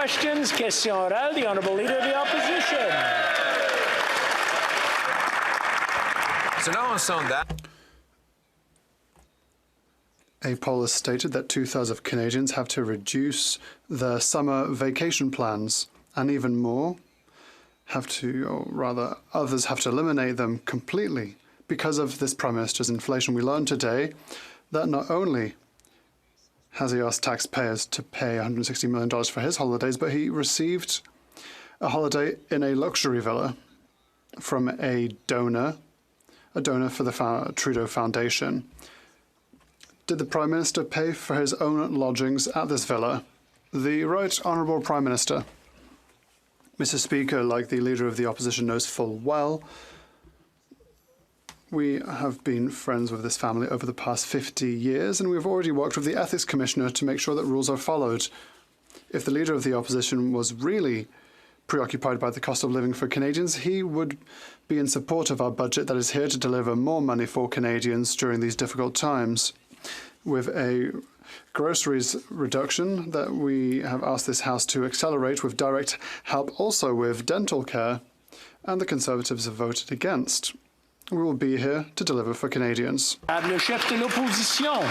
questions. Question orale, the Honourable Leader of the Opposition. So now on that. A poll has stated that 2/3 of Canadians have to reduce their summer vacation plans, and even more have to, or rather, others have to eliminate them completely because of this Prime Minister's inflation. We learned today that not only has he asked taxpayers to pay $160 million for his holidays, but he received a holiday in a luxury villa from a donor for the Trudeau Foundation. Did the Prime Minister pay for his own lodgings at this villa? The Right Honourable Prime Minister. Mr. Speaker, like the Leader of the Opposition knows full well, we have been friends with this family over the past 50 years, and we've already worked with the Ethics Commissioner to make sure that rules are followed. If the Leader of the Opposition was really preoccupied by the cost of living for Canadians, he would be in support of our budget that is here to deliver more money for Canadians during these difficult times. With a groceries reduction that we have asked this House to accelerate with direct help also with dental care, and the Conservatives have voted against. We will be here to deliver for Canadians. Le chef de l'opposition.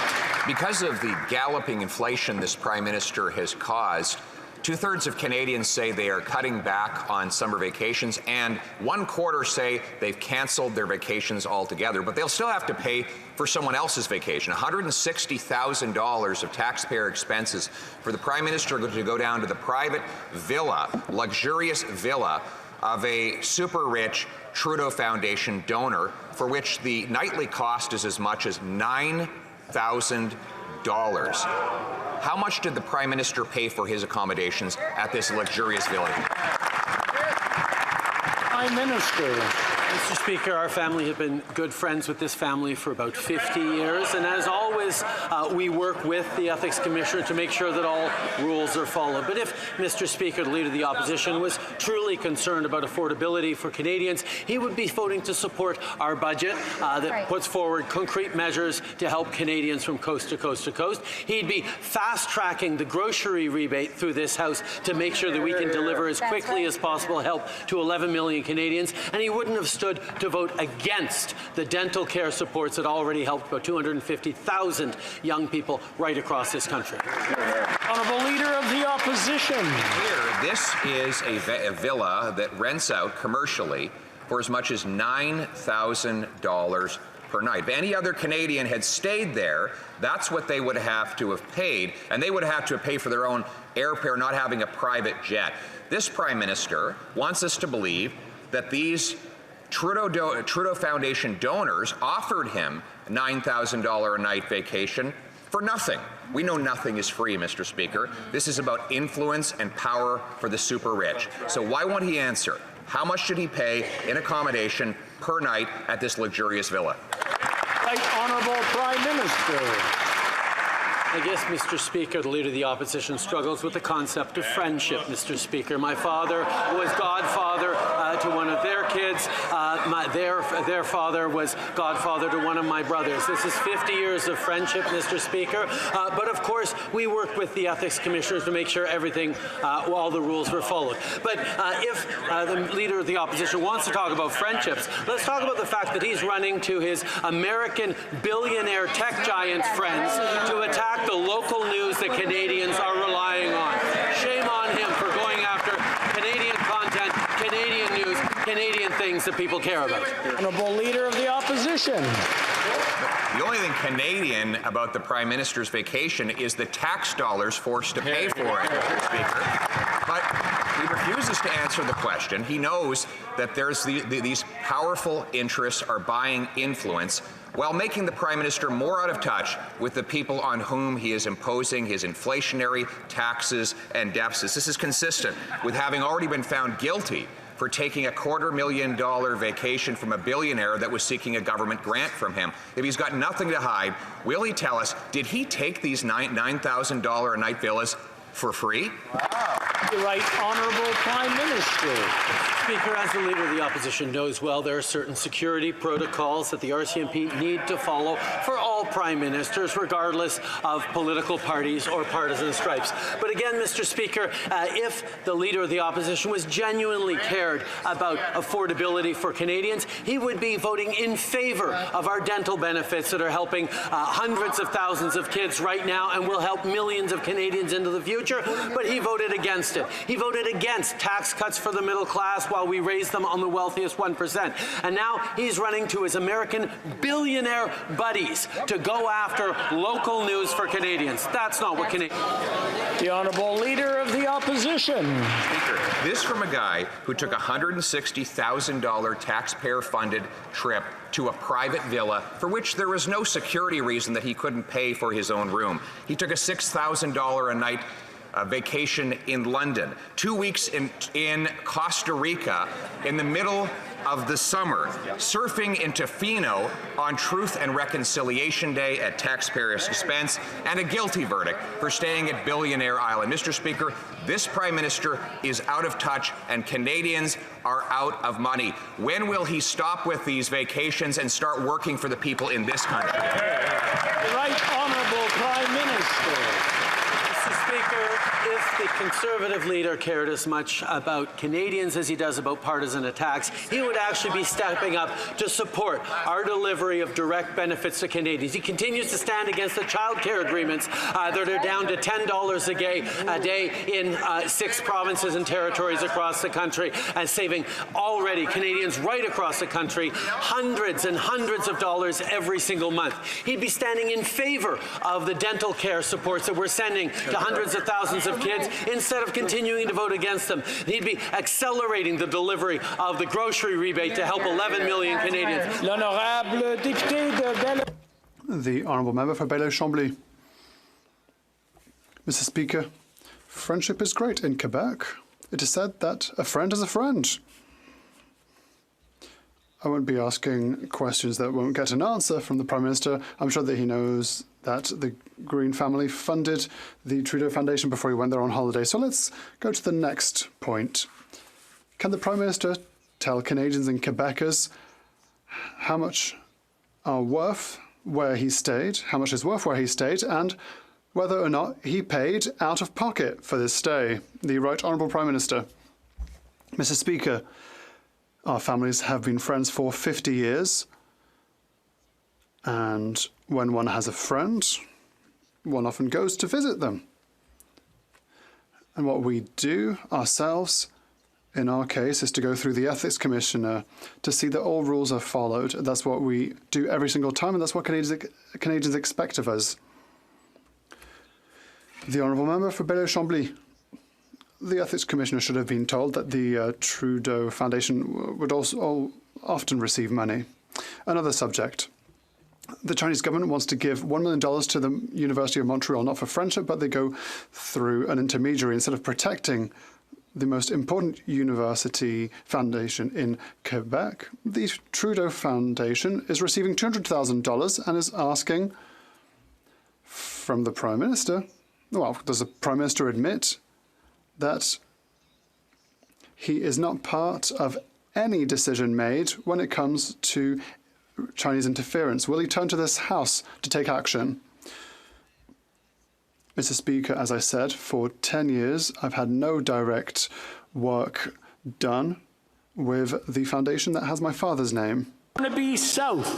Because of the galloping inflation this Prime Minister has caused, 2/3 of Canadians say they are cutting back on summer vacations, and 1/4 say they've canceled their vacations altogether, but they'll still have to pay for someone else's vacation. $160,000 of taxpayer expenses for the Prime Minister to go down to the private villa, luxurious villa of a super rich Trudeau Foundation donor, for which the nightly cost is as much as $9,000. How much did the Prime Minister pay for his accommodations at this luxurious villa? Prime Minister. Mr. Speaker, our family have been good friends with this family for about 50 years, and as always, we work with the Ethics Commissioner to make sure that all rules are followed. But if Mr. Speaker, the Leader of the Opposition, was truly concerned about affordability for Canadians, he would be voting to support our budget that puts forward concrete measures to help Canadians from coast to coast to coast. He'd be fast-tracking the grocery rebate through this House to make sure that we can deliver as quickly as possible help to 11 million Canadians, and he wouldn't have stood to vote against the dental care supports that already helped about 250,000 young people right across this country. Honourable Leader of the Opposition. Here, this is a villa that rents out commercially for as much as $9,000 per night. If any other Canadian had stayed there, that's what they would have to have paid, and they would have to pay for their own airfare, not having a private jet. This Prime Minister wants us to believe that these Trudeau Foundation donors offered him a $9,000 a night vacation for nothing. We know nothing is free, Mr. Speaker. This is about influence and power for the super rich. So why won't he answer? How much should he pay in accommodation per night at this luxurious villa? Right Honourable Prime Minister. I guess, Mr. Speaker, the Leader of the Opposition struggles with the concept of friendship, Mr. Speaker. My father was godfather to one of their kids. Their father was godfather to one of my brothers. This is 50 years of friendship, Mr. Speaker. But of course, we worked with the Ethics Commissioners to make sure everything, all the rules were followed. But if the Leader of the Opposition wants to talk about friendships, let's talk about the fact that he's running to his American billionaire tech giant friends to attack the local news that Canadians are relying on. Shame on him for going after Canadian content, Canadian news, Canadian things that people care about. Honourable Leader of the Opposition. The only thing Canadian about the Prime Minister's vacation is the tax dollars forced to pay for it, Mr. Speaker. But he refuses to answer the question. He knows that there's these powerful interests are buying influence while making the Prime Minister more out of touch with the people on whom he is imposing his inflationary taxes and deficits. This is consistent with having already been found guilty for taking a $250,000 vacation from a billionaire that was seeking a government grant from him. If he's got nothing to hide, will he tell us, did he take these $9,000 a night villas for free? The Right Honourable Prime Minister. Speaker, as the Leader of the Opposition knows well, there are certain security protocols that the RCMP need to follow for all all prime ministers, regardless of political parties or partisan stripes. But again, Mr. Speaker, if the Leader of the Opposition was genuinely cared about affordability for Canadians, he would be voting in favour of our dental benefits that are helping hundreds of thousands of kids right now and will help millions of Canadians into the future, but he voted against it. He voted against tax cuts for the middle class while we raised them on the wealthiest 1%. And now he's running to his American billionaire buddies to go after local news for Canadians. That's not what Canadians... The Honourable Leader of the Opposition. Speaker, this from a guy who took a $160,000 taxpayer-funded trip to a private villa for which there was no security reason that he couldn't pay for his own room. He took a $6,000 a night vacation in London, 2 weeks in Costa Rica in the middle of the summer, surfing in Tofino on Truth and Reconciliation Day at taxpayers' expense, and a guilty verdict for staying at Billionaire Island. Mr. Speaker, this Prime Minister is out of touch and Canadians are out of money. When will he stop with these vacations and start working for the people in this country? The Right Honourable Prime Minister. Mr. Speaker, if the Conservative leader cared as much about Canadians as he does about partisan attacks, he would actually be stepping up to support our delivery of direct benefits to Canadians. He continues to stand against the childcare agreements that are down to $10 a day in 6 provinces and territories across the country, and saving already Canadians right across the country hundreds and hundreds of dollars every single month. He'd be standing in favor of the dental care supports that we're sending to hundreds of thousands of kids instead of continuing to vote against them. He'd be accelerating the delivery of the grocery rebate to help 11 million Canadians. L'honorable député de Belle... The Honourable Member for Bailey-Chambly. Mr. Speaker, friendship is great in Quebec. It is said that a friend is a friend. I won't be asking questions that won't get an answer from the Prime Minister. I'm sure that he knows that the Green family funded the Trudeau Foundation before he went there on holiday. So let's go to the next point. Can the Prime Minister tell Canadians and Quebecers how much are worth where he stayed, how much is worth where he stayed, and whether or not he paid out of pocket for this stay? The Right Honourable Prime Minister. Mr. Speaker, our families have been friends for 50 years, and when one has a friend, one often goes to visit them. And what we do ourselves, in our case, is to go through the Ethics Commissioner to see that all rules are followed. That's what we do every single time, and that's what Canadians expect of us. The Honourable Member for Bailey-Chambly. The Ethics Commissioner should have been told that the Trudeau Foundation would also often receive money. Another subject. The Chinese government wants to give $1 million to the University of Montreal, not for friendship, but they go through an intermediary instead of protecting the most important university foundation in Quebec. The Trudeau Foundation is receiving $200,000 and is asking from the Prime Minister, well, does the Prime Minister admit that he is not part of any decision made when it comes to Chinese interference? Will he turn to this House to take action? Mr. Speaker, as I said, for 10 years, I've had no direct work done with the foundation that has my father's name. Burnaby South.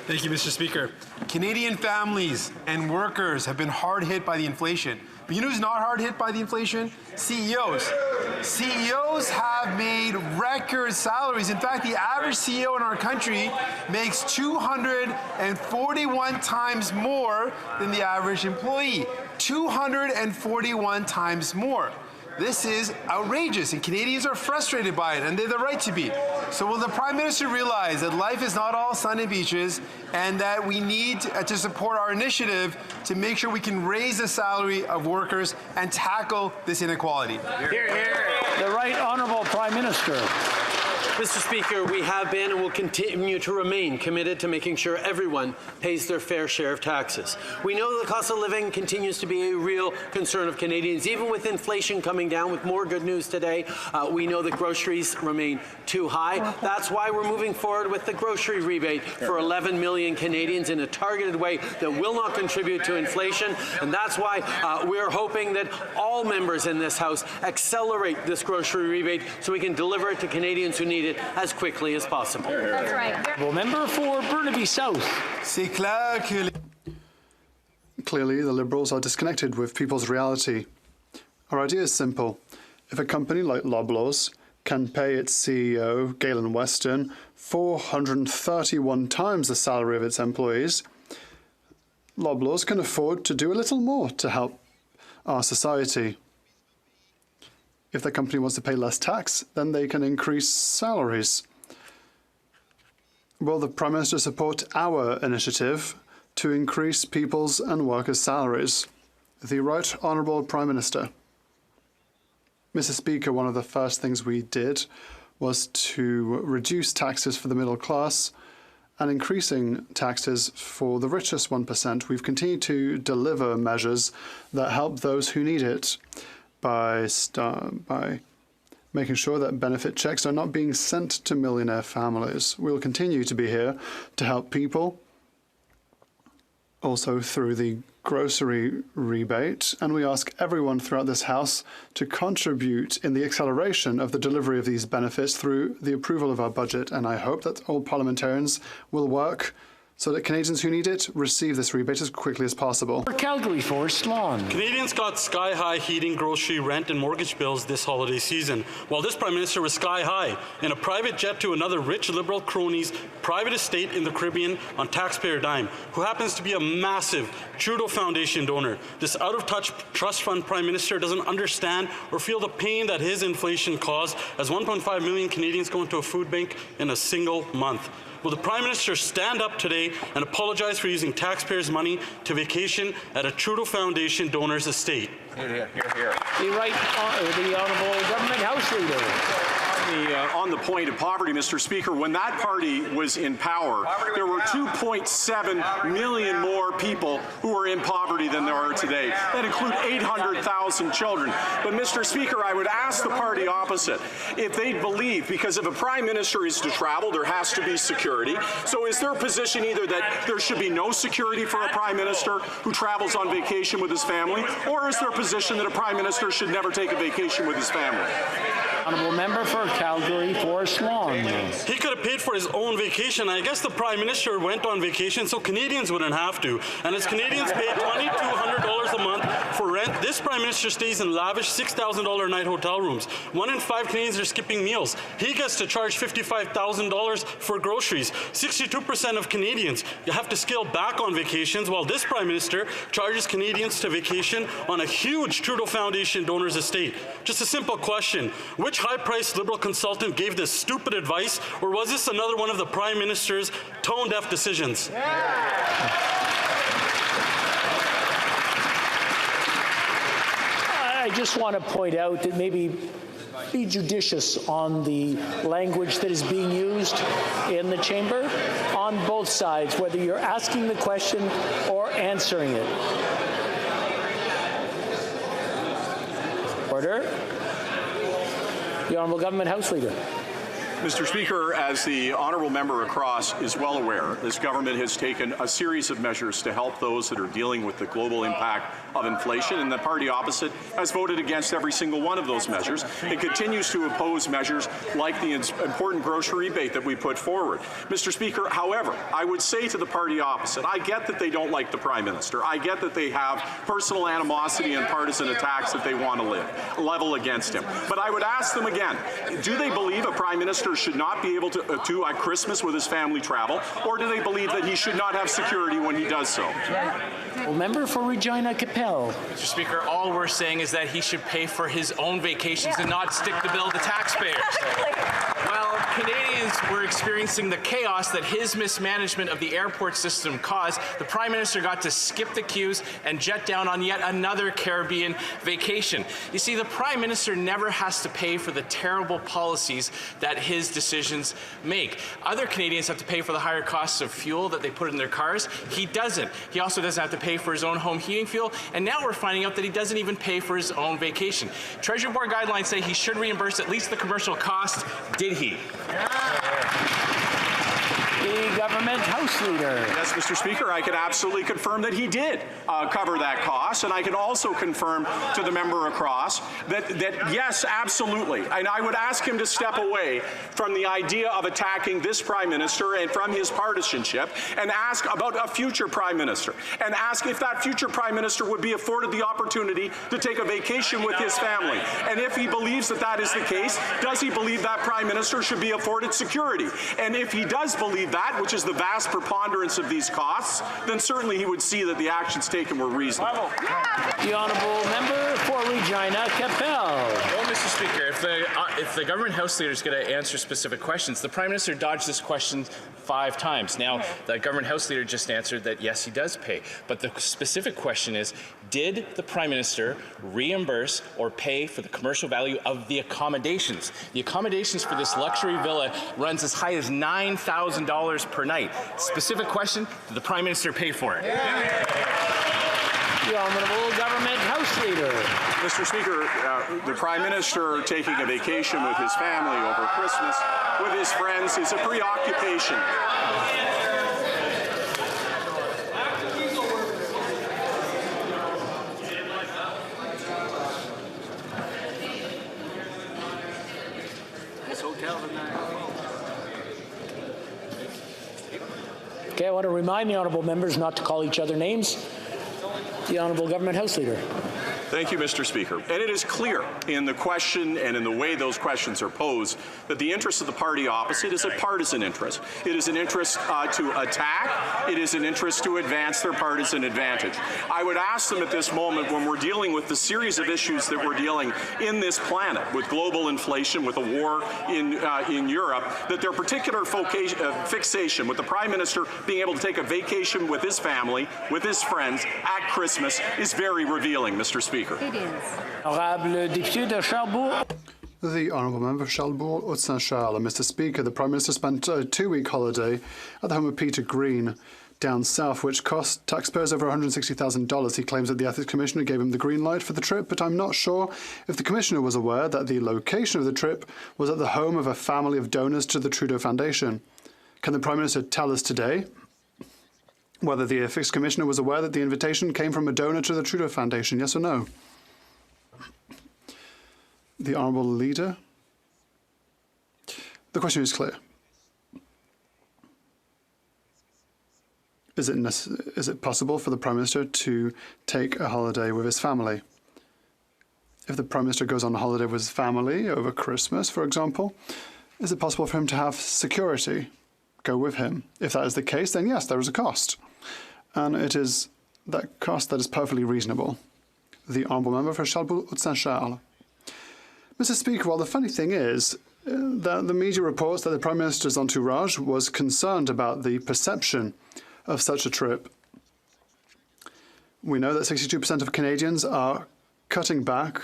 Thank you, Mr. Speaker. Canadian families and workers have been hard hit by the inflation. But you know who's not hard hit by the inflation? CEOs. CEOs have made record salaries. In fact, the average CEO in our country makes 241 times more than the average employee. 241 times more. This is outrageous, and Canadians are frustrated by it, and they have the right to be. So will the Prime Minister realize that life is not all sun and beaches, and that we need to support our initiative to make sure we can raise the salary of workers and tackle this inequality? Hear, hear. The Right Honourable Prime Minister. Mr. Speaker, we have been and will continue to remain committed to making sure everyone pays their fair share of taxes. We know the cost of living continues to be a real concern of Canadians, even with inflation coming down. With more good news today, we know that groceries remain too high. That's why we're moving forward with the grocery rebate for 11 million Canadians in a targeted way that will not contribute to inflation. And that's why we're hoping that all members in this House accelerate this grocery rebate so we can deliver it to Canadians who need it as quickly as possible. That's right. Well, member for Burnaby South. C'est clair que Clearly, the Liberals are disconnected with people's reality. Our idea is simple. If a company like Loblaws can pay its CEO, Galen Weston, 431 times the salary of its employees, Loblaws can afford to do a little more to help our society. If the company wants to pay less tax, then they can increase salaries. Will the Prime Minister support our initiative to increase people's and workers' salaries? The Right Honourable Prime Minister. Mr. Speaker, one of the first things we did was to reduce taxes for the middle class and increasing taxes for the richest 1%. We've continued to deliver measures that help those who need it by making sure that benefit checks are not being sent to millionaire families. We'll continue to be here to help people, also through the grocery rebate, and we ask everyone throughout this House to contribute in the acceleration of the delivery of these benefits through the approval of our budget, and I hope that all parliamentarians will work so that Canadians who need it receive this rebate as quickly as possible. For Calgary, Forest Lawn. Canadians got sky-high heating, grocery, rent and mortgage bills this holiday season, while this Prime Minister was sky-high in a private jet to another rich Liberal crony's private estate in the Caribbean on taxpayer dime, who happens to be a massive Trudeau Foundation donor. This out-of-touch trust fund Prime Minister doesn't understand or feel the pain that his inflation caused as 1.5 million Canadians go into a food bank in a single month. Will the Prime Minister stand up today and apologize for using taxpayers' money to vacation at a Trudeau Foundation donor's estate? Here, here, here. The Honourable Government House Leader. On the point of poverty, Mr. Speaker, when that party was in power, there were 2.7 million more people who were in poverty than there are today. That include 800,000 children. But, Mr. Speaker, I would ask the party opposite if they believe, because if a Prime Minister is to travel, there has to be security. So is their position either that there should be no security for a Prime Minister who travels on vacation with his family, or is their position that a Prime Minister should never take a vacation with his family? Honourable member for Calgary, Forest Lawn. He could have paid for his own vacation. I guess the Prime Minister went on vacation so Canadians wouldn't have to. And as Canadians pay $2,200 a month for rent, this Prime Minister stays in lavish $6,000 a night hotel rooms. 1 in 5 Canadians are skipping meals. He gets to charge $55,000 for groceries. 62% of Canadians have to scale back on vacations, while this Prime Minister charges Canadians to vacation on a huge Trudeau Foundation donor's estate. Just a simple question. Which high-priced Liberal consultant gave this stupid advice, or was this another one of the Prime Minister's tone-deaf decisions? I just want to point out that maybe be judicious on the language that is being used in the chamber on both sides, whether you're asking the question or answering it. Order. The Honourable Government House Leader. Mr. Speaker, as the honourable member across is well aware, this government has taken a series of measures to help those that are dealing with the global impact of inflation, and the party opposite has voted against every single one of those measures. It continues to oppose measures like the important grocery rebate that we put forward. Mr. Speaker, however, I would say to the party opposite, I get that they don't like the Prime Minister. I get that they have personal animosity and partisan attacks that they want to level against him. But I would ask them again, do they believe a Prime Minister should not be able to at Christmas with his family travel, or do they believe that he should not have security when he does so? Well, member for Regina Capel. Mr. Speaker, all we're saying is that he should pay for his own vacations and not stick the bill to taxpayers. Well, Canadians were experiencing the chaos that his mismanagement of the airport system caused, the Prime Minister got to skip the queues and jet down on yet another Caribbean vacation. You see, the Prime Minister never has to pay for the terrible policies that his decisions make. Other Canadians have to pay for the higher costs of fuel that they put in their cars. He doesn't. He also doesn't have to pay for his own home heating fuel, and now we're finding out that he doesn't even pay for his own vacation. Treasury Board guidelines say he should reimburse at least the commercial cost. Did he? The Government House Leader. Yes, Mr. Speaker, I can absolutely confirm that he did cover that cost, and I can also confirm to the member across that yes, absolutely. And I would ask him to step away from the idea of attacking this Prime Minister and from his partisanship, and ask about a future Prime Minister, and ask if that future Prime Minister would be afforded the opportunity to take a vacation with his family. And if he believes that that is the case, does he believe that Prime Minister should be afforded security? And if he does believe that, which is the vast preponderance of these costs, then certainly he would see that the actions taken were reasonable. The Honourable Member for Regina Capel. Well, Mr. Speaker, if the Government House Leader is going to answer specific questions, the Prime Minister dodged this question 5 times. Now, the Government House Leader just answered that yes, he does pay. But the specific question is, did the Prime Minister reimburse or pay for the commercial value of the accommodations? The accommodations for this luxury villa runs as high as $9,000 per night. Specific question, did the Prime Minister pay for it? The Honourable Government House Leader. Mr. Speaker, the Prime Minister taking a vacation with his family over Christmas with his friends is a preoccupation. Okay, I want to remind the honourable members not to call each other names. The Honourable Government House Leader. Thank you, Mr. Speaker. And it is clear in the question and in the way those questions are posed that the interest of the party opposite is a partisan interest. It is an interest to attack. It is an interest to advance their partisan advantage. I would ask them at this moment, when we're dealing with the series of issues that we're dealing in this planet, with global inflation, with a war in Europe, that their particular fixation with the Prime Minister being able to take a vacation with his family, with his friends at Christmas is very revealing, Mr. Speaker. It is. Honourable député de Charlebourg. The Honourable Member for Charlebourg-Haute-Saint-Charles. Mr. Speaker, the Prime Minister spent a 2-week holiday at the home of Peter Green down south, which cost taxpayers over $160,000. He claims that the Ethics Commissioner gave him the green light for the trip, but I'm not sure if the Commissioner was aware that the location of the trip was at the home of a family of donors to the Trudeau Foundation. Can the Prime Minister tell us today whether the Ethics Commissioner was aware that the invitation came from a donor to the Trudeau Foundation, yes or no? The Honourable Leader. The question is clear. Is it possible for the Prime Minister to take a holiday with his family? If the Prime Minister goes on a holiday with his family over Christmas, for example, is it possible for him to have security go with him? If that is the case, then yes, there is a cost. And it is that cost that is perfectly reasonable. The Honourable Member for Charlebourg-Haute-Saint-Charles. Mr. Speaker, well, the funny thing is that the media reports that the Prime Minister's entourage was concerned about the perception of such a trip. We know that 62% of Canadians are cutting back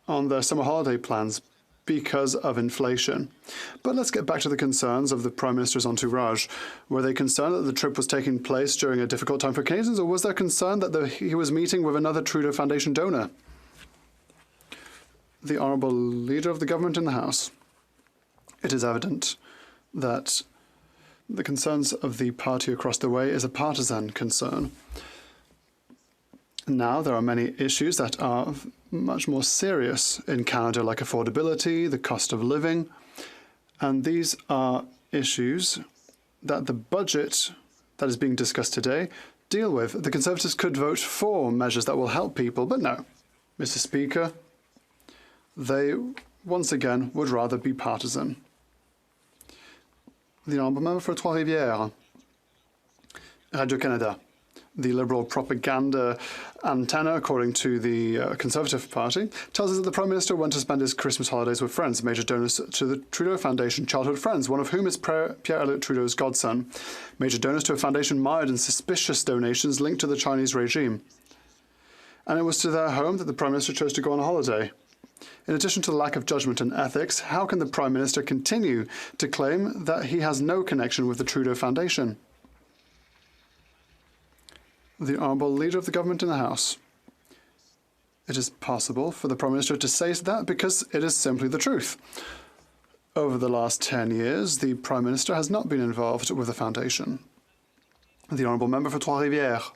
on their summer holiday plans because of inflation. But let's get back to the concerns of the Prime Minister's entourage. Were they concerned that the trip was taking place during a difficult time for Canadians, or was there concern that he was meeting with another Trudeau Foundation donor? The Honourable Leader of the Government in the House. It is evident that the concerns of the party across the way is a partisan concern. Now, there are many issues that are much more serious in Canada, like affordability, the cost of living, and these are issues that the budget that is being discussed today deal with. The Conservatives could vote for measures that will help people, but no. Mr. Speaker, they, once again, would rather be partisan. The Honourable Member for Trois-Rivières, Radio-Canada. The Liberal propaganda antenna, according to the Conservative Party, tells us that the Prime Minister went to spend his Christmas holidays with friends, major donors to the Trudeau Foundation, childhood friends, one of whom is Pierre-Elliott Trudeau's godson, major donors to a foundation mired in suspicious donations linked to the Chinese regime. And it was to their home that the Prime Minister chose to go on a holiday. In addition to the lack of judgment and ethics, how can the Prime Minister continue to claim that he has no connection with the Trudeau Foundation? The Honourable Leader of the Government in the House. It is possible for the Prime Minister to say that because it is simply the truth. Over the last 10 years, the Prime Minister has not been involved with the foundation. The Honourable Member for Trois-Rivières.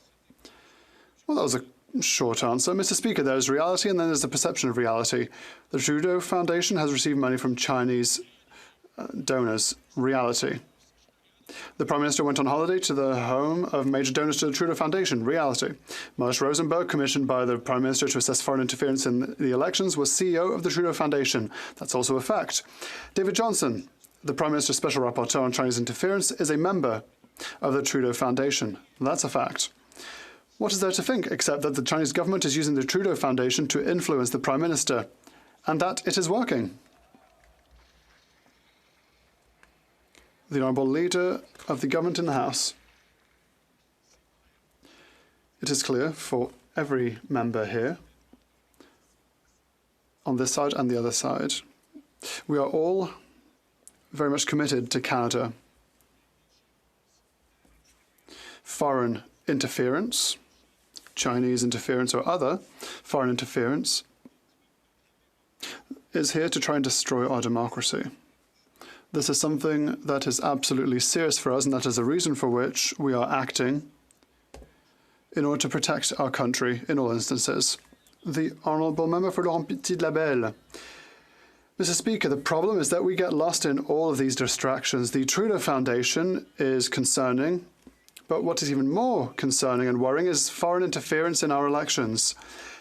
Well, that was a short answer. Mr. Speaker, there is reality and then there's the perception of reality. The Trudeau Foundation has received money from Chinese donors. Reality. The Prime Minister went on holiday to the home of major donors to the Trudeau Foundation. Reality. Marsh Rosenberg, commissioned by the Prime Minister to assess foreign interference in the elections, was CEO of the Trudeau Foundation. That's also a fact. David Johnston, the Prime Minister's Special Rapporteur on Chinese interference, is a member of the Trudeau Foundation. That's a fact. What is there to think except that the Chinese government is using the Trudeau Foundation to influence the Prime Minister, and that it is working? The Honourable Leader of the Government in the House. It is clear for every member here, on this side and the other side, we are all very much committed to Canada. Foreign interference, Chinese interference or other foreign interference, is here to try and destroy our democracy. This is something that is absolutely serious for us, and that is the reason for which we are acting in order to protect our country in all instances. The Honourable Member for Laurent Petit-de-la-Belle. Mr. Speaker, the problem is that we get lost in all of these distractions. The Trudeau Foundation is concerning, but what is even more concerning and worrying is foreign interference in our elections.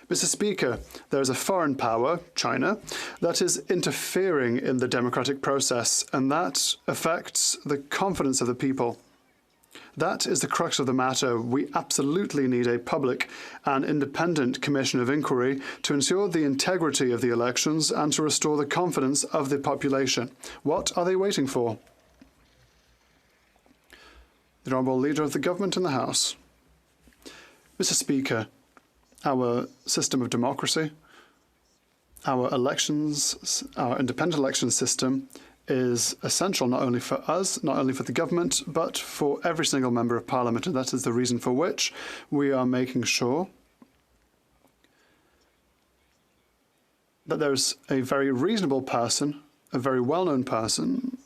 Mr. Speaker, there is a foreign power, China, that is interfering in the democratic process, and that affects the confidence of the people. That is the crux of the matter. We absolutely need a public and independent commission of inquiry to ensure the integrity of the elections and to restore the confidence of the population. What are they waiting for? The Honourable Leader of the Government in the House. Mr. Speaker, our system of democracy, our elections, our independent election system is essential not only for us, not only for the government, but for every single member of Parliament. And that is the reason for which we are making sure that there's a very reasonable person, a very well-known person,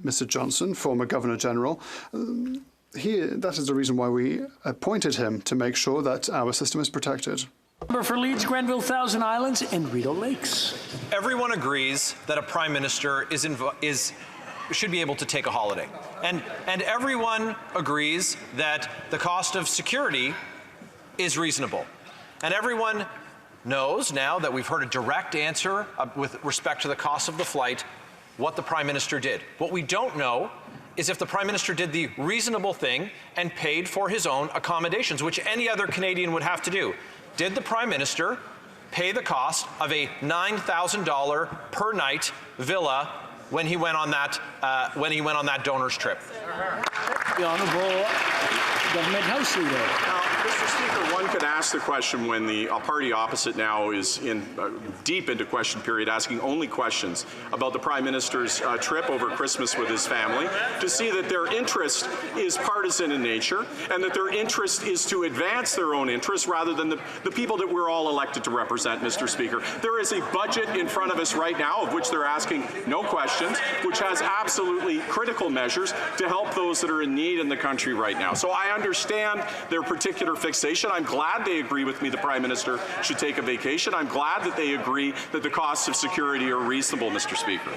Mr. Johnson, former Governor General. That is the reason why we appointed him, to make sure that our system is protected. Member for Leeds, Grenville, Thousand Islands, and Rideau Lakes. Everyone agrees that a Prime Minister should be able to take a holiday. And everyone agrees that the cost of security is reasonable. And everyone knows, now that we've heard a direct answer with respect to the cost of the flight, what the Prime Minister did. What we don't know is if the Prime Minister did the reasonable thing and paid for his own accommodations, which any other Canadian would have to do. Did the Prime Minister pay the cost of a $9,000 per night villa when he went on that donor's trip? The Honourable Government House Leader. Now, Mr. Speaker, one could ask the question when the party opposite now is deep into question period, asking only questions about the Prime Minister's trip over Christmas with his family, to see that their interest is partisan in nature and that their interest is to advance their own interests rather than the people that we're all elected to represent, Mr. Speaker. There is a budget in front of us right now of which they're asking no questions, which has absolutely critical measures to help those that are in need in the country right now. So I understand their particular fixation. I'm glad they agree with me the Prime Minister should take a vacation. I'm glad that they agree that the costs of security are reasonable, Mr. Speaker.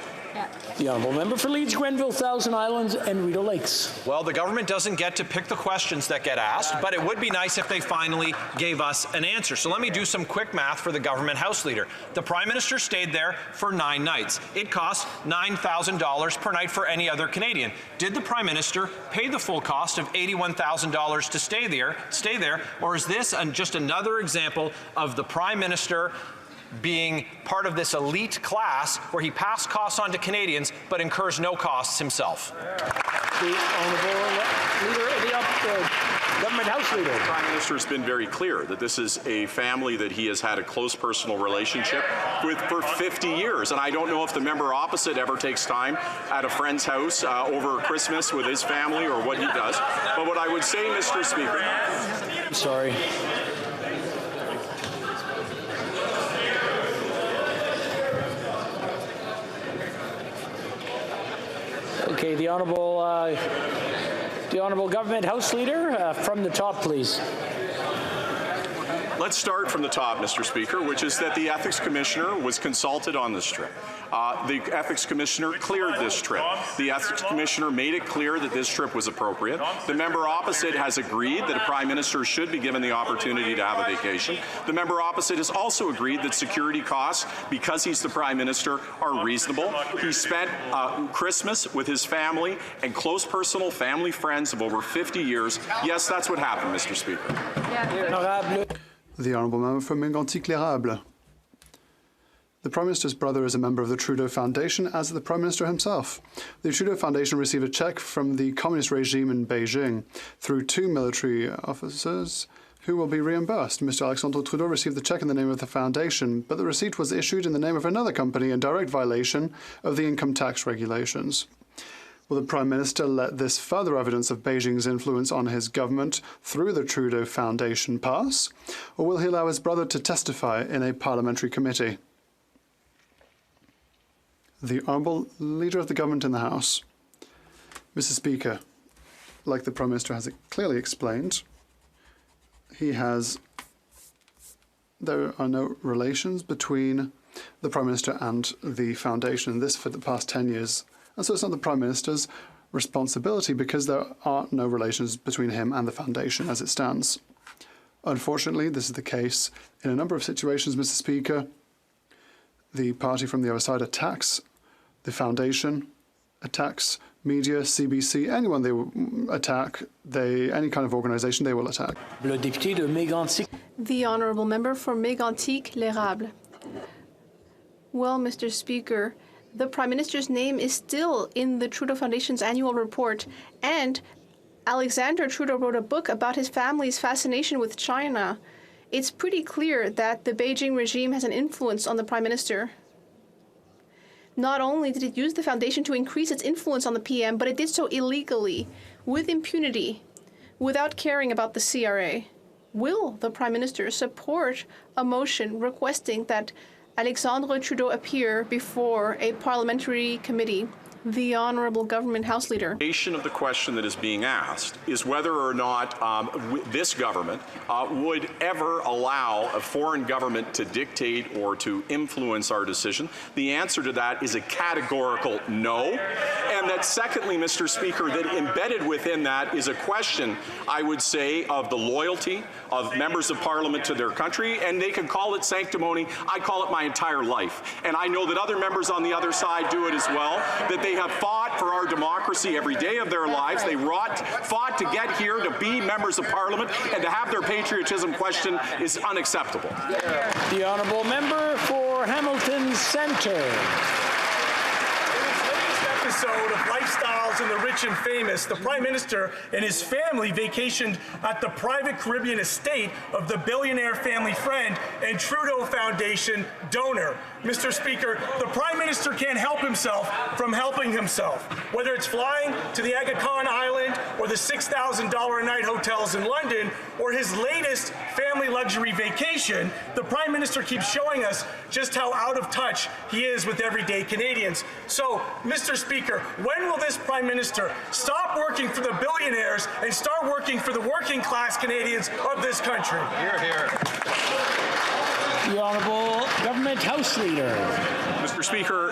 The honourable member for Leeds, Grenville, Thousand Islands and Rideau Lakes. Well, the government doesn't get to pick the questions that get asked, but it would be nice if they finally gave us an answer. So let me do some quick math for the government House Leader. The Prime Minister stayed there for 9 nights. It cost $9,000 per night for any other Canadian. Did the Prime Minister pay the full cost of $81,000 to stay there, or is this just another example of the Prime Minister being part of this elite class where he passed costs on to Canadians but incurs no costs himself? The honourable leader of the government House Leader. The Prime Minister has been very clear that this is a family that he has had a close personal relationship with for 50 years. And I don't know if the member opposite ever takes time at a friend's house over Christmas with his family or what he does. But what I would say, Mr. Speaker... Sorry. Okay, the honourable government House Leader from the top, please. Let's start from the top, Mr. Speaker, which is that the Ethics Commissioner was consulted on this trip. The Ethics Commissioner cleared this trip. The Ethics Commissioner made it clear that this trip was appropriate. The member opposite has agreed that a Prime Minister should be given the opportunity to have a vacation. The member opposite has also agreed that security costs, because he's the Prime Minister, are reasonable. He spent Christmas with his family and close personal family friends of over 50 years. Yes, that's what happened, Mr. Speaker. The honourable member for Mégantic-L'Érable. The Prime Minister's brother is a member of the Trudeau Foundation, as is the Prime Minister himself. The Trudeau Foundation received a cheque from the communist regime in Beijing through 2 military officers who will be reimbursed. Mr. Alexandre Trudeau received the cheque in the name of the foundation, but the receipt was issued in the name of another company in direct violation of the income tax regulations. Will the Prime Minister let this further evidence of Beijing's influence on his government through the Trudeau Foundation pass, or will he allow his brother to testify in a parliamentary committee? The Honourable Leader of the Government in the House. Mr. Speaker, like the Prime Minister has clearly explained, there are no relations between the Prime Minister and the Foundation, and this for the past 10 years. And so it's not the Prime Minister's responsibility because there are no relations between him and the Foundation as it stands. Unfortunately, this is the case in a number of situations, Mr. Speaker. The party from the other side attacks the Foundation, attacks media, CBC, anyone they will attack, any kind of organisation they will attack. Le député de Mégantic. The honourable member for Mégantic-L'Érable. Well, Mr. Speaker, the Prime Minister's name is still in the Trudeau Foundation's annual report, and Alexander Trudeau wrote a book about his family's fascination with China. It's pretty clear that the Beijing regime has an influence on the Prime Minister. Not only did it use the foundation to increase its influence on the PM, but it did so illegally, with impunity, without caring about the CRA. Will the Prime Minister support a motion requesting that Alexandre Trudeau appear before a parliamentary committee? The Honourable Government House Leader. The of the question that is being asked is whether or not this government would ever allow a foreign government to dictate or to influence our decision. The answer to that is a categorical no. And that secondly, Mr. Speaker, that embedded within that is a question, I would say, of the loyalty of members of Parliament to their country, and they can call it sanctimony. I call it my entire life. And I know that other members on the other side do it as well, that they have fought for our democracy every day of their lives. They fought to get here to be members of Parliament, and to have their patriotism questioned is unacceptable. The honourable member for Hamilton Centre. Episode of Lifestyles in the Rich and Famous, the Prime Minister and his family vacationed at the private Caribbean estate of the billionaire family friend and Trudeau Foundation donor. Mr. Speaker, the Prime Minister can't help himself from helping himself, whether it's flying to the Aga Khan Island or the $6,000 a night hotels in London or his latest family luxury luxury vacation, the Prime Minister keeps showing us just how out of touch he is with everyday Canadians. So, Mr. Speaker, when will this Prime Minister stop working for the billionaires and start working for the working class Canadians of this country? Hear, hear. The Honourable Government House Leader. Mr. Speaker,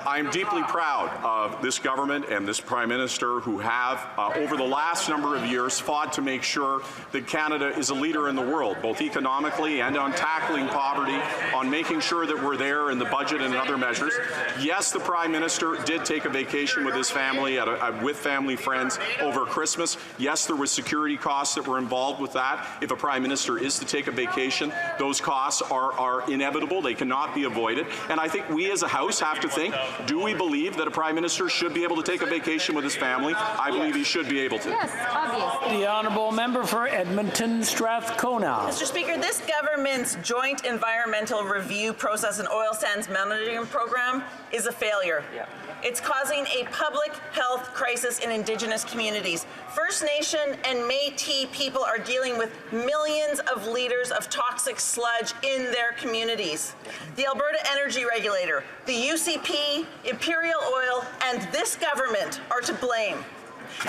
I'm deeply proud of this government and this Prime Minister who have, over the last number of years, fought to make sure that Canada is a leader in the world, both economically and on tackling poverty, on making sure that we're there in the budget and other measures. Yes, the Prime Minister did take a vacation with his family, with family friends over Christmas. Yes, there was security costs that were involved with that. If a Prime Minister is to take a vacation, those costs are inevitable. They cannot be avoided. And I think we as a House have to think, do we believe that a Prime Minister should be able to take a vacation with his family? I believe he should be able to. Yes, obviously. The Honourable Member for Edmonton Strathcona. Mr. Speaker, this government's joint environmental review process and oil sands monitoring program is a failure. Yeah. It's causing a public health crisis in Indigenous communities. First Nation and Métis people are dealing with millions of liters of toxic sludge in their communities. The Alberta Energy Regulator, the UCP, Imperial Oil, and this government are to blame.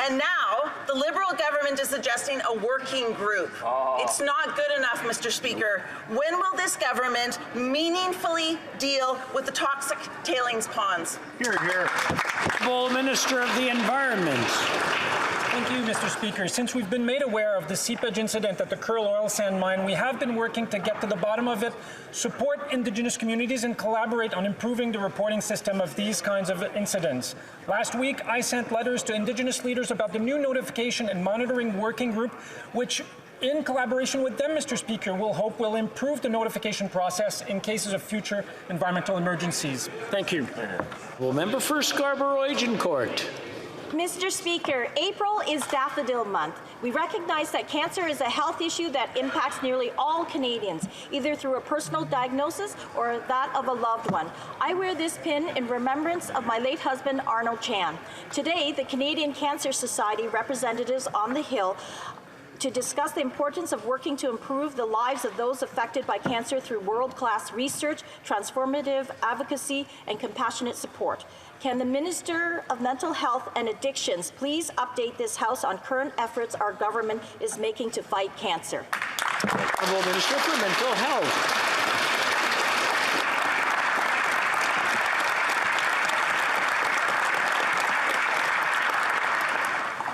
And now, the Liberal government is suggesting a working group. It's not good enough, Mr. Speaker. When will this government meaningfully deal with the toxic tailings ponds? Hear, hear. Full Minister of the Environment. Thank you, Mr. Speaker. Since we've been made aware of the seepage incident at the Kearl oil sand mine, we have been working to get to the bottom of it, support Indigenous communities, and collaborate on improving the reporting system of these kinds of incidents. Last week, I sent letters to Indigenous leaders about the new notification and monitoring working group, which, in collaboration with them, Mr. Speaker, will improve the notification process in cases of future environmental emergencies. Thank you. Well, Member for Scarborough-Agincourt. Mr. Speaker, April is Daffodil Month. We recognize that cancer is a health issue that impacts nearly all Canadians, either through a personal diagnosis or that of a loved one. I wear this pin in remembrance of my late husband, Arnold Chan. Today, the Canadian Cancer Society representatives on the Hill to discuss the importance of working to improve the lives of those affected by cancer through world-class research, transformative advocacy, and compassionate support. Can the Minister of Mental Health and Addictions please update this House on current efforts our government is making to fight cancer? Honourable Minister for Mental Health.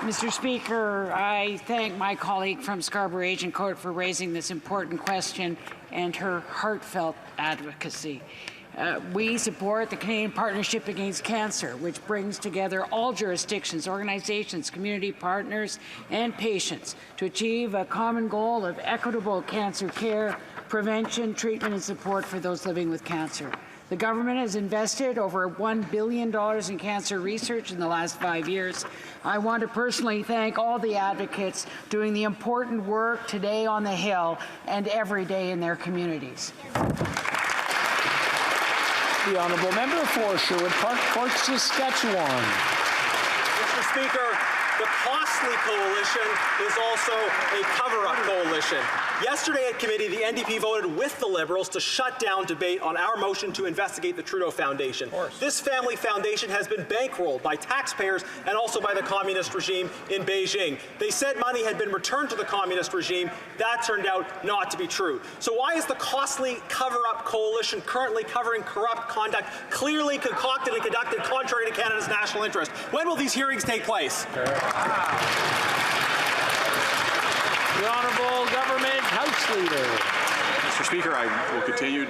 Mr. Speaker, I thank my colleague from Scarborough-Agincourt for raising this important question and her heartfelt advocacy. We support the Canadian Partnership Against Cancer, which brings together all jurisdictions, organizations, community partners, and patients to achieve a common goal of equitable cancer care, prevention, treatment, and support for those living with cancer. The government has invested over $1 billion in cancer research in the last 5 years. I want to personally thank all the advocates doing the important work today on the Hill and every day in their communities. The Honourable Member for Sherwood Park, Fort Saskatchewan. Mr. Speaker, the Costly Coalition is also a cover-up coalition. Yesterday at committee, the NDP voted with the Liberals to shut down debate on our motion to investigate the Trudeau Foundation. This family foundation has been bankrolled by taxpayers and also by the communist regime in Beijing. They said money had been returned to the communist regime. That turned out not to be true. So why is the Costly cover-up coalition currently covering corrupt conduct clearly concocted and conducted contrary to Canada's national interest? When will these hearings take place? The Honourable Government House Leader. Mr. Speaker, I will continue.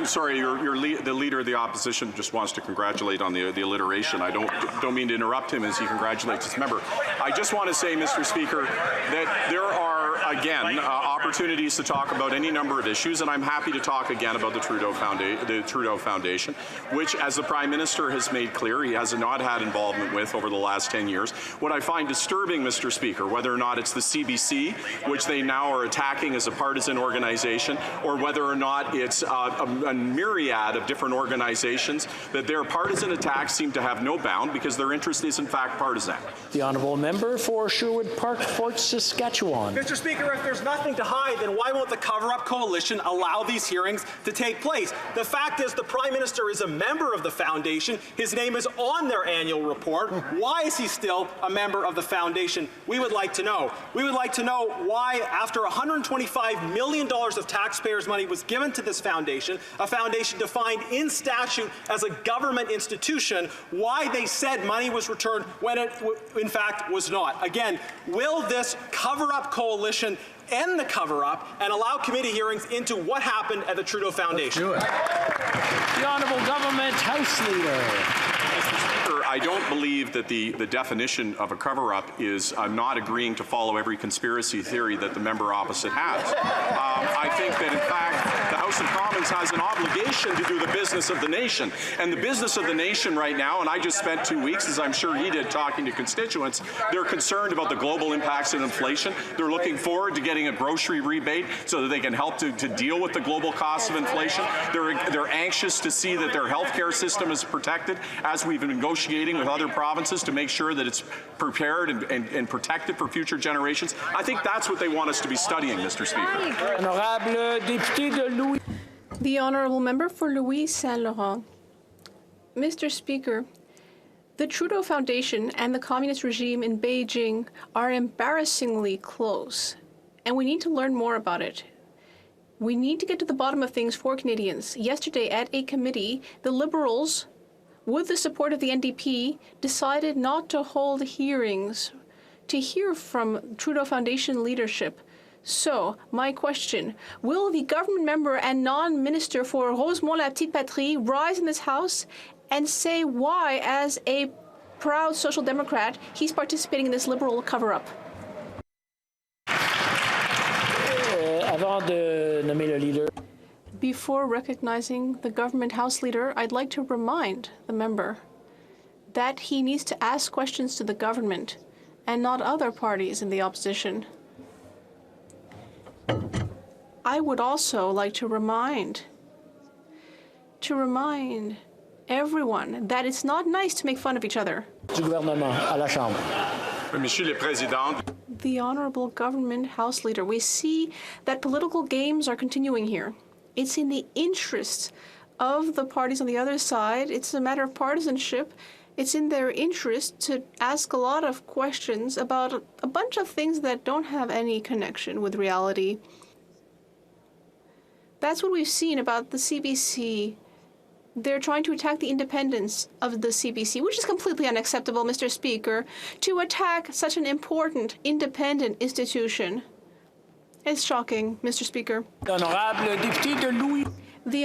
Sorry, the Leader of the Opposition just wants to congratulate on the alliteration. I don't mean to interrupt him as he congratulates his member. I just want to say, Mr. Speaker, that there are, again, opportunities to talk about any number of issues, and I'm happy to talk again about the Trudeau Foundation, which, as the Prime Minister has made clear, he has not had involvement with over the last 10 years. What I find disturbing, Mr. Speaker, whether or not it's the CBC, which they now are attacking as a partisan organization, or whether or not it's a myriad of different organizations, that their partisan attacks seem to have no bound because their interest is in fact partisan. The Honourable Member for Sherwood Park, Fort Saskatchewan. Mr. Speaker, if there's nothing to hide, then why won't the cover-up coalition allow these hearings to take place? The fact is the Prime Minister is a member of the Foundation. His name is on their annual report. Why is he still a member of the Foundation? We would like to know. We would like to know why, after $125 million of taxpayers' money was given to this foundation, a foundation defined in statute as a government institution, why they said money was returned when it, in fact, was not. Again, will this cover-up coalition end the cover-up and allow committee hearings into what happened at the Trudeau Foundation? Let's do it. The Honourable Government House Leader. I don't believe that the definition of a cover-up is not agreeing to follow every conspiracy theory that the member opposite has. I think that, in fact, the House of Commons has an obligation to do the business of the nation. And the business of the nation right now, and I just spent 2 weeks, as I'm sure he did, talking to constituents, they're concerned about the global impacts of inflation. They're looking forward to getting a grocery rebate so that they can help to deal with the global costs of inflation. They're anxious to see that their healthcare system is protected, as we've been negotiating with other provinces to make sure that it's prepared and protected for future generations. I think that's what they want us to be studying, Mr. Speaker. The Honourable Member for Louis Saint Laurent. Mr. Speaker, the Trudeau Foundation and the communist regime in Beijing are embarrassingly close, and we need to learn more about it. We need to get to the bottom of things for Canadians. Yesterday at a committee, the Liberals, with the support of the NDP, decided not to hold hearings to hear from Trudeau Foundation leadership. So, my question, will the government member and non-minister for Rosemont-la-Petite-Patrie rise in this House and say why, as a proud Social Democrat, he's participating in this Liberal cover-up? Avant de nommer le leader. Before recognizing the government House Leader, I'd like to remind the member that he needs to ask questions to the government and not other parties in the opposition. I would also like to remind everyone that it's not nice to make fun of each other. Du gouvernement à la Chambre. Monsieur le Président. The Honourable Government House Leader, we see that political games are continuing here. It's in the interests of the parties on the other side. It's a matter of partisanship. It's in their interest to ask a lot of questions about a bunch of things that don't have any connection with reality. That's what we've seen about the CBC. They're trying to attack the independence of the CBC, which is completely unacceptable, Mr. Speaker, to attack such an important, independent institution. It's shocking, Mr. Speaker. The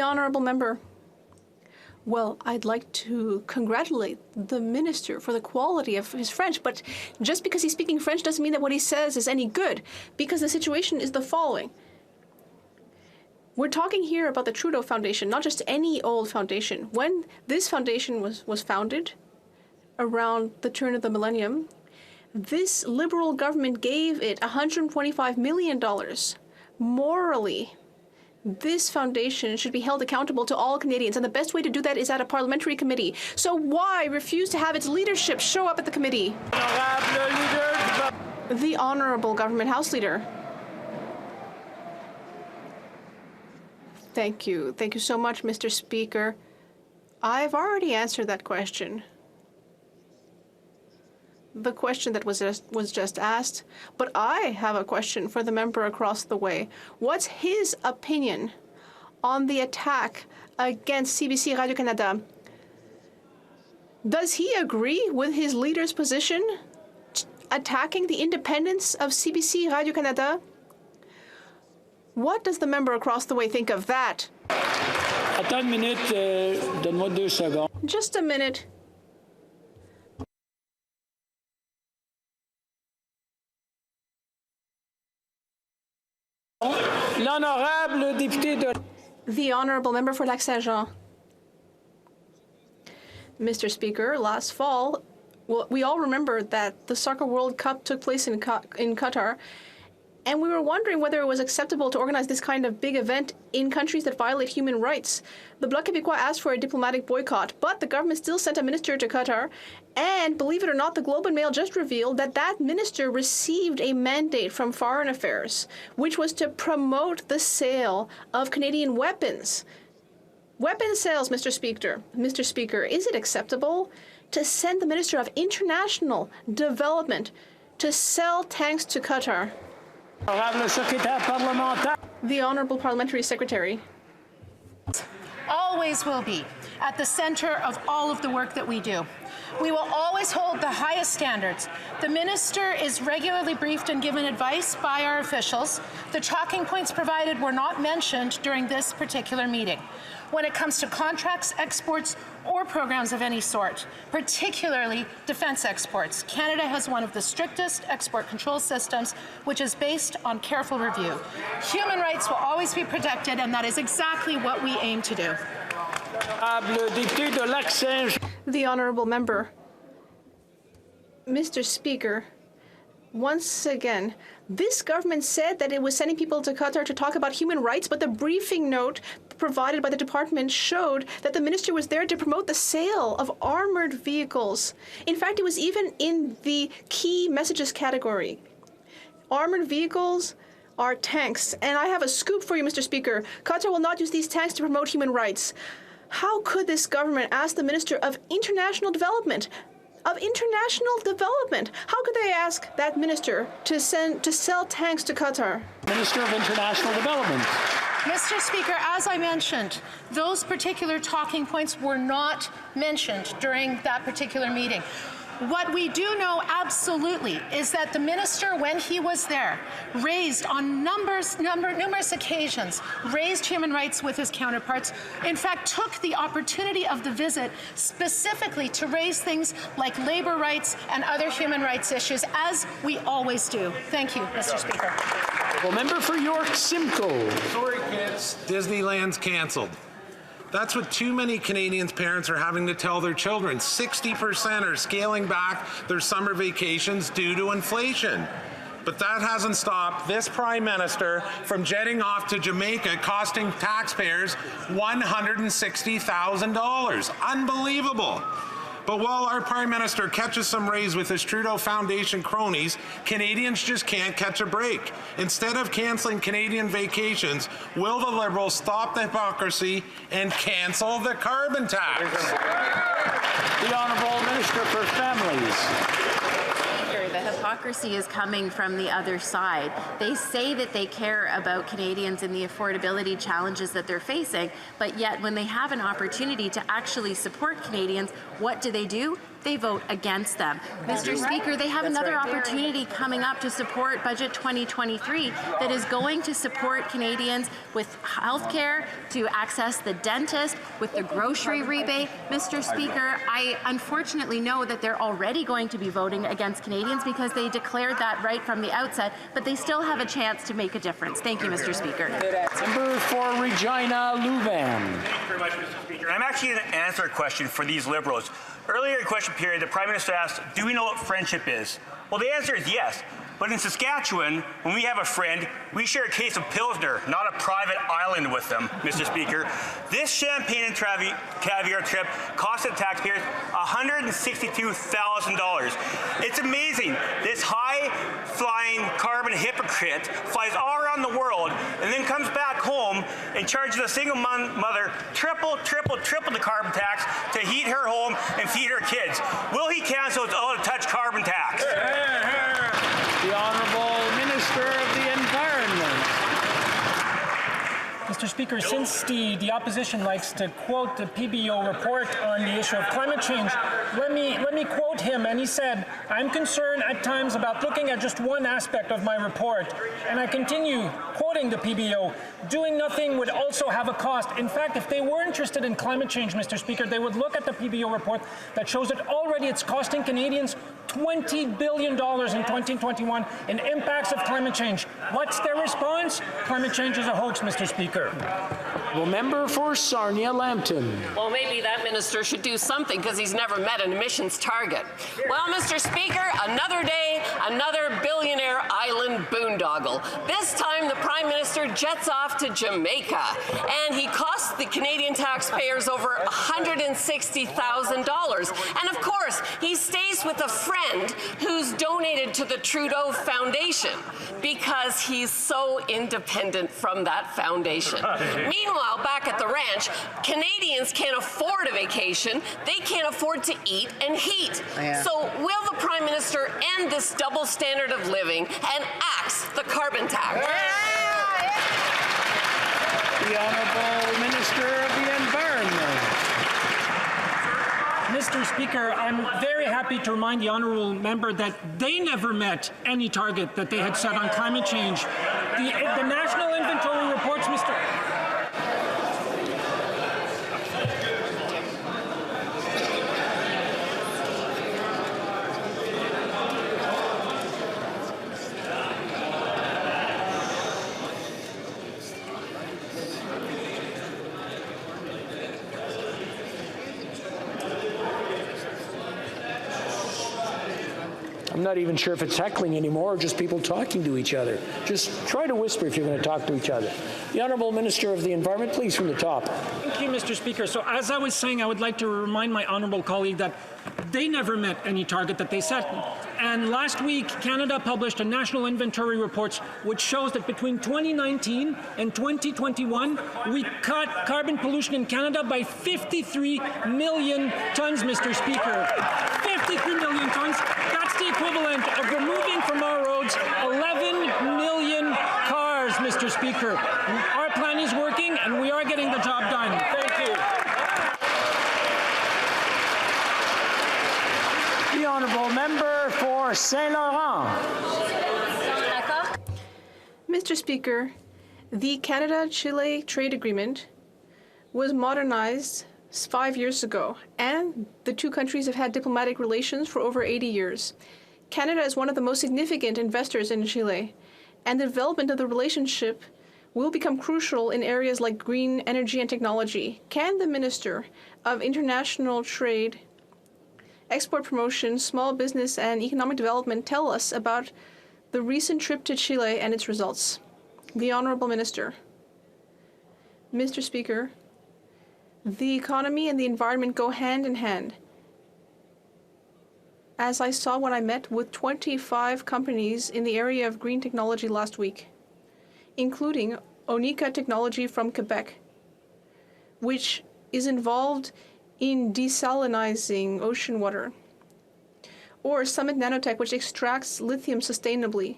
Honourable Member. Well, I'd like to congratulate the Minister for the quality of his French, but just because he's speaking French doesn't mean that what he says is any good, because the situation is the following. We're talking here about the Trudeau Foundation, not just any old foundation. When this foundation was founded around the turn of the millennium, this Liberal government gave it $125 million. Morally, this foundation should be held accountable to all Canadians, and the best way to do that is at a parliamentary committee. So why refuse to have its leadership show up at the committee? The Honourable Government House Leader. Thank you. Thank you so much, Mr. Speaker. I've already answered that question. The question that was just asked, but I have a question for the member across the way. What's his opinion on the attack against CBC Radio-Canada? Does he agree with his leader's position, attacking the independence of CBC Radio-Canada? What does the member across the way think of that? Attends une minute, donne-moi 2 secondes. Just a minute. L'honorable député de... The Honourable Member for Lac-Saint-Jean. Mr. Speaker, last fall, well, we all remember that the Soccer World Cup took place in Qatar, and the Canadian Premier Minister, Mr. Legault, was there. He was there to And we were wondering whether it was acceptable to organize this kind of big event in countries that violate human rights. The Bloc Québécois asked for a diplomatic boycott, but the government still sent a minister to Qatar. And believe it or not, the Globe and Mail just revealed that that minister received a mandate from Foreign Affairs, which was to promote the sale of Canadian weapons. Weapon sales, Mr. Speaker. Mr. Speaker, is it acceptable to send the Minister of International Development to sell tanks to Qatar? The Honourable Parliamentary Secretary. Always will be at the center of all of the work that we do. We will always hold the highest standards. The minister is regularly briefed and given advice by our officials. The talking points provided were not mentioned during this particular meeting. When it comes to contracts, exports, or programs of any sort, particularly defense exports, Canada has one of the strictest export control systems, which is based on careful review. Human rights will always be protected, and that is exactly what we aim to do. The Honourable Member. Mr. Speaker, once again, this government said that it was sending people to Qatar to talk about human rights, but the briefing note provided by the department showed that the minister was there to promote the sale of armored vehicles. In fact, it was even in the key messages category. Armored vehicles are tanks, and I have a scoop for you, Mr. Speaker. Qatar will not use these tanks to promote human rights. How could this government ask the Minister of International Development? How could they ask that minister to sell tanks to Qatar? Minister of International Development. Mr. Speaker, as I mentioned, those particular talking points were not mentioned during that particular meeting. What we do know absolutely is that the minister, when he was there, raised on numerous occasions, raised human rights with his counterparts, in fact took the opportunity of the visit specifically to raise things like labor rights and other human rights issues, as we always do. Thank you, Mr. Speaker. Well, member for York Simcoe. Sorry, kids. Disneyland's canceled. That's what too many Canadians' parents are having to tell their children. 60% are scaling back their summer vacations due to inflation. But that hasn't stopped this Prime Minister from jetting off to Jamaica, costing taxpayers $160,000. Unbelievable. But while our Prime Minister catches some rays with his Trudeau Foundation cronies, Canadians just can't catch a break. Instead of cancelling Canadian vacations, will the Liberals stop the hypocrisy and cancel the carbon tax? The Honourable Minister for Families. The hypocrisy is coming from the other side. They say that they care about Canadians and the affordability challenges that they're facing, but yet when they have an opportunity to actually support Canadians, what do? They vote against them. Mr. Speaker, they have another opportunity coming up to support Budget 2023 that is going to support Canadians with health care, to access the dentist, with the grocery rebate. Mr. Speaker, I unfortunately know that they're already going to be voting against Canadians because they declared that right from the outset, but they still have a chance to make a difference. Thank you, Mr. Speaker. Member for Regina Louvain. Thank you very much, Mr. Speaker. I'm actually going to answer a question for these Liberals. Earlier in the question period, the Prime Minister asked, do we know what friendship is? Well, the answer is yes. But in Saskatchewan, when we have a friend, we share a case of Pilsner, not a private island with them, Mr. Speaker. This champagne and caviar trip cost the taxpayers $162,000. It's amazing. This high-flying carbon hypocrite flies all around the world and then comes back home and charges a single mother triple the carbon tax to heat her home and feed her kids. Will he cancel his out-of-touch carbon tax? The Honourable Minister of the Environment. Mr. Speaker, since the opposition likes to quote the PBO report on the issue of climate change, let me quote him, and he said, "I'm concerned at times about looking at just one aspect of my report." And I continue quoting the PBO, "Doing nothing would also have a cost." In fact, if they were interested in climate change, Mr. Speaker, they would look at the PBO report that shows that already it's costing Canadians $20 billion in 2021 in impacts of climate change. What's their response? Climate change is a hoax, Mr. Speaker. Well, member for Sarnia-Lambton. Well, maybe that minister should do something because he's never met an emissions target. Well, Mr. Speaker, another day, another billionaire island boondoggle. This time the Prime Minister jets off to Jamaica, and he costs the Canadian taxpayers over $160,000. And of course, he stays with a friend who's donated to the Trudeau Foundation because he's so independent from that foundation. Meanwhile, back at the ranch, Canadians can't afford a vacation. They can't afford to eat and heat. Yeah. So will the Prime Minister end this double standard of living and axe the carbon tax? The Honourable Minister of the Environment. Mr. Speaker, I'm very happy to remind the honourable member that they never met any target that they had set on climate change. The National Inventory reports, Mr. I'm not even sure if it's heckling anymore or just people talking to each other. Just try to whisper if you're going to talk to each other. The Honourable Minister of the Environment, please, from the top. Thank you, Mr. Speaker. So as I was saying, I would like to remind my honourable colleague that they never met any target that they set. And last week, Canada published a national inventory report which shows that between 2019 and 2021, we cut carbon pollution in Canada by 53 million tons, Mr. Speaker. 53 million tons. That's the equivalent of removing from our roads 11 million cars, Mr. Speaker. Our plan is working, and we are getting the job done. Thank you. The Honourable Member for Saint Laurent. Mr. Speaker, the Canada-Chile trade agreement was modernized 5 years ago, and the two countries have had diplomatic relations for over 80 years. Canada is one of the most significant investors in Chile, and the development of the relationship will become crucial in areas like green energy and technology. Can the Minister of International Trade, Export Promotion, Small Business and Economic Development tell us about the recent trip to Chile and its results? The Honourable Minister. Mr. Speaker, the economy and the environment go hand in hand. As I saw when I met with 25 companies in the area of green technology last week, including Onika Technology from Quebec, which is involved in desalinizing ocean water, or Summit Nanotech, which extracts lithium sustainably.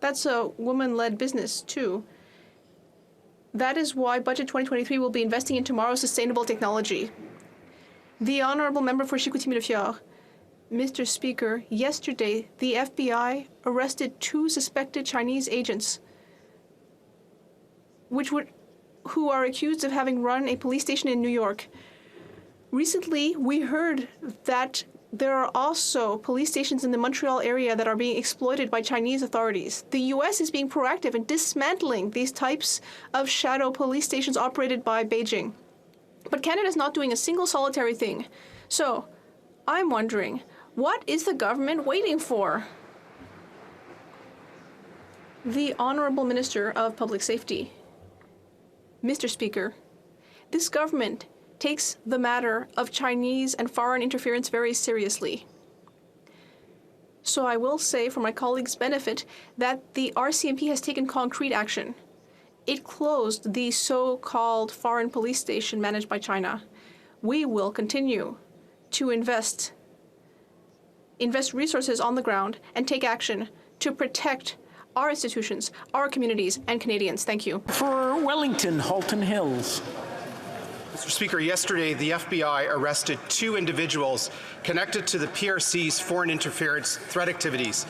That's a woman-led business, too. That is why Budget 2023 will be investing in tomorrow's sustainable technology. The Honourable Member for Chicoutimi-Le-Fjord. Mr. Speaker, yesterday the FBI arrested 2 suspected Chinese agents who are accused of having run a police station in New York. Recently, we heard that there are also police stations in the Montreal area that are being exploited by Chinese authorities. The U.S. is being proactive in dismantling these types of shadow police stations operated by Beijing. But Canada is not doing a single solitary thing. So, I'm wondering, what is the government waiting for? The Honourable Minister of Public Safety. Mr. Speaker, this government takes the matter of Chinese and foreign interference very seriously. So I will say, for my colleagues' benefit, that the RCMP has taken concrete action. It closed the so-called foreign police station managed by China. We will continue to invest resources on the ground and take action to protect our institutions, our communities, and Canadians. Thank you. For Wellington, Halton Hills. Mr. Speaker, yesterday the FBI arrested 2 individuals connected to the PRC's foreign interference threat activities.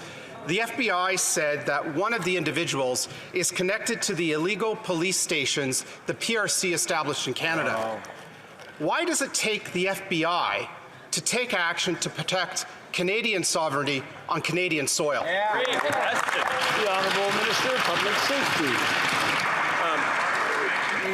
The FBI said that one of the individuals is connected to the illegal police stations the PRC established in Canada. Why does it take the FBI to take action to protect Canadian sovereignty on Canadian soil? The Honourable Minister of Public Safety.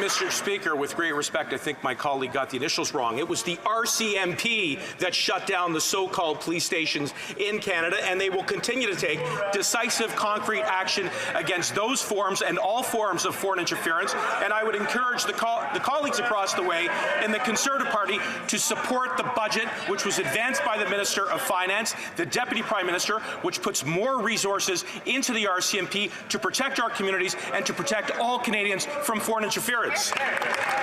Mr. Speaker, with great respect, I think my colleague got the initials wrong. It was the RCMP that shut down the so-called police stations in Canada, and they will continue to take decisive, concrete action against those forms and all forms of foreign interference. And I would encourage the colleagues across the way in the Conservative Party to support the budget, which was advanced by the Minister of Finance, the Deputy Prime Minister, which puts more resources into the RCMP to protect our communities and to protect all Canadians from foreign interference.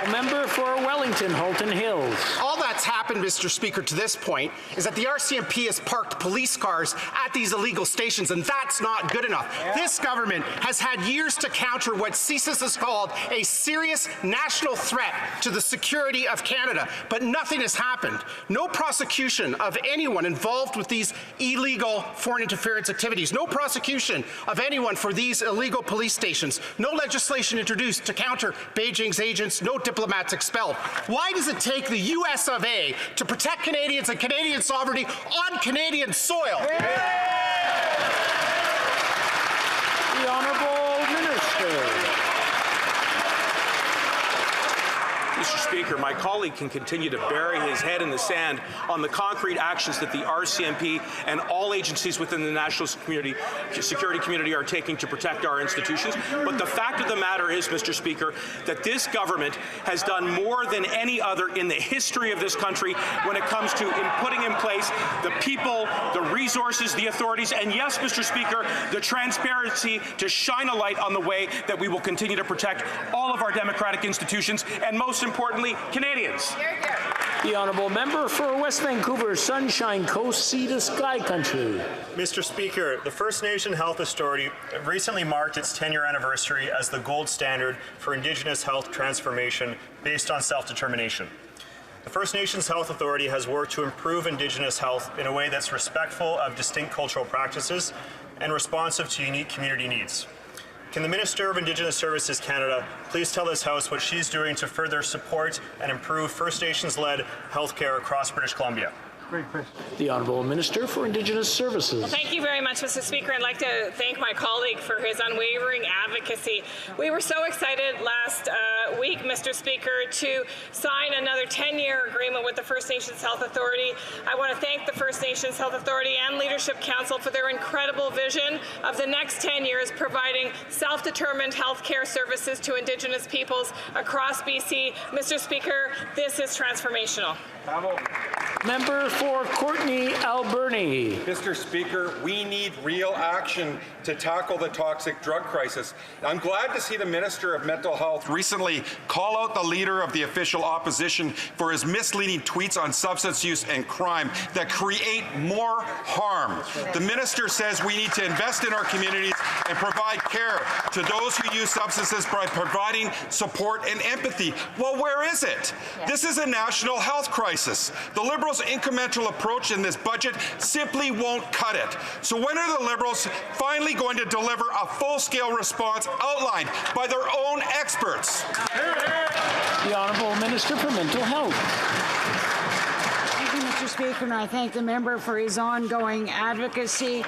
Member for Wellington, Halton Hills. All that's happened, Mr. Speaker, to this point is that the RCMP has parked police cars at these illegal stations, and that's not good enough. This government has had years to counter what CSIS has called a serious national threat to the security of Canada, but nothing has happened. No prosecution of anyone involved with these illegal foreign interference activities. No prosecution of anyone for these illegal police stations. No legislation introduced to counter Beijing's agents. No diplomats expelled. Why does it take the US of A to protect Canadians and Canadian sovereignty on Canadian soil? The Honourable Minister. Mr. Speaker, my colleague can continue to bury his head in the sand on the concrete actions that the RCMP and all agencies within the national security community are taking to protect our institutions. But the fact of the matter is, Mr. Speaker, that this government has done more than any other in the history of this country when it comes to putting in place the people, the resources, the authorities, and yes, Mr. Speaker, the transparency to shine a light on the way that we will continue to protect all of our democratic institutions and most importantly, Canadians. The Honourable Member for West Vancouver, Sunshine Coast, Sea to Sky Country. Mr. Speaker, the First Nation Health Authority recently marked its 10-year anniversary as the gold standard for Indigenous health transformation based on self-determination. The First Nations Health Authority has worked to improve Indigenous health in a way that's respectful of distinct cultural practices and responsive to unique community needs. Can the Minister of Indigenous Services Canada please tell this House what she's doing to further support and improve First Nations-led healthcare across British Columbia? Great question. The Honourable Minister for Indigenous Services. Well, thank you very much, Mr. Speaker. I'd like to thank my colleague for his unwavering advocacy. We were so excited last week, Mr. Speaker, to sign another 10-year agreement with the First Nations Health Authority. I want to thank the First Nations Health Authority and Leadership Council for their incredible vision of the next 10 years providing self-determined health care services to Indigenous peoples across BC. Mr. Speaker, this is transformational. Member for Courtenay Alberni. Mr. Speaker, we need real action to tackle the toxic drug crisis. I'm glad to see the Minister of Mental Health recently call out the leader of the official opposition for his misleading tweets on substance use and crime that create more harm. The Minister says we need to invest in our communities and provide care to those who use substances by providing support and empathy. Well, where is it? This is a national health crisis. The Liberals' incremental approach in this budget simply won't cut it. So when are the Liberals finally going to deliver a full-scale response outlined by their own experts? The Honourable Minister for Mental Health. Thank you, Mr. Speaker, and I thank the member for his ongoing advocacy.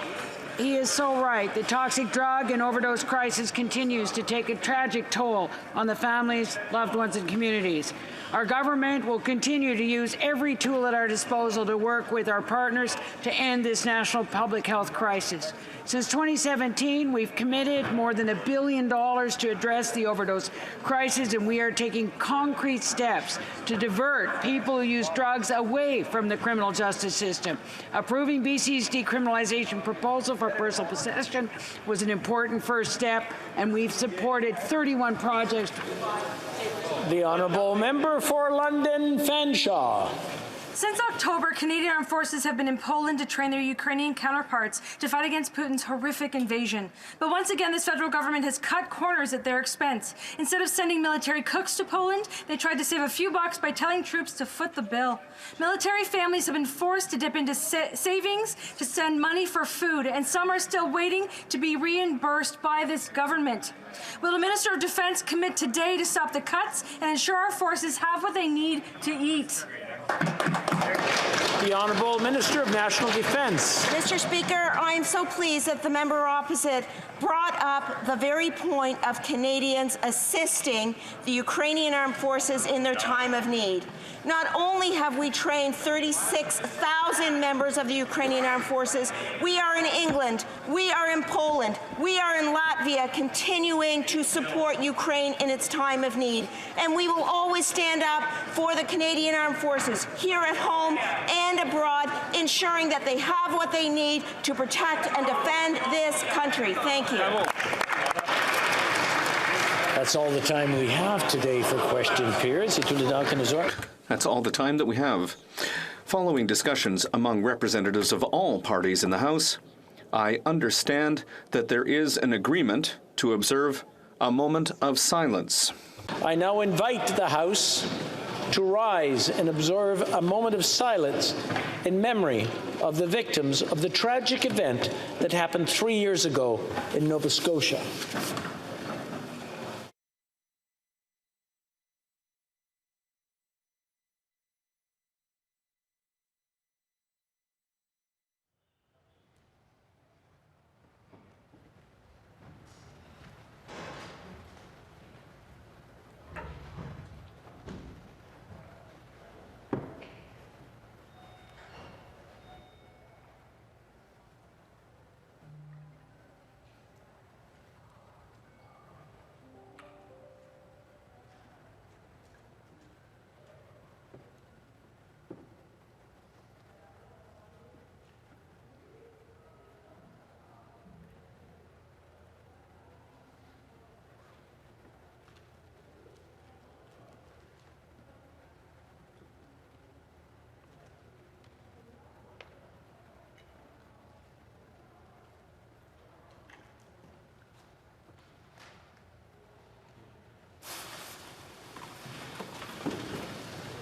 He is so right. The toxic drug and overdose crisis continues to take a tragic toll on the families, loved ones, and communities. Our government will continue to use every tool at our disposal to work with our partners to end this national public health crisis. Since 2017, we've committed more than $1 billion to address the overdose crisis, and we are taking concrete steps to divert people who use drugs away from the criminal justice system. Approving BC's decriminalization proposal for personal possession was an important first step, and we've supported 31 projects. The Honourable Member for London Fanshawe. Since October, Canadian armed forces have been in Poland to train their Ukrainian counterparts to fight against Putin's horrific invasion. But once again, this federal government has cut corners at their expense. Instead of sending military cooks to Poland, they tried to save a few bucks by telling troops to foot the bill. Military families have been forced to dip into savings to send money for food, and some are still waiting to be reimbursed by this government. Will the Minister of Defense commit today to stop the cuts and ensure our forces have what they need to eat? The Honourable Minister of National Defence. Mr. Speaker, I am so pleased that the member opposite brought up the very point of Canadians assisting the Ukrainian armed forces in their time of need. Not only have we trained 36,000 members of the Ukrainian armed forces, we are in England, we are in Poland, we are in Latvia continuing to support Ukraine in its time of need. And we will always stand up for the Canadian armed forces here at home and abroad, ensuring that they have what they need to protect and defend this country. Thank you. That's all the time we have today for question periods. That's all the time that we have. Following discussions among representatives of all parties in the House, I understand that there is an agreement to observe a moment of silence. I now invite the House to rise and observe a moment of silence in memory of the victims of the tragic event that happened 3 years ago in Nova Scotia.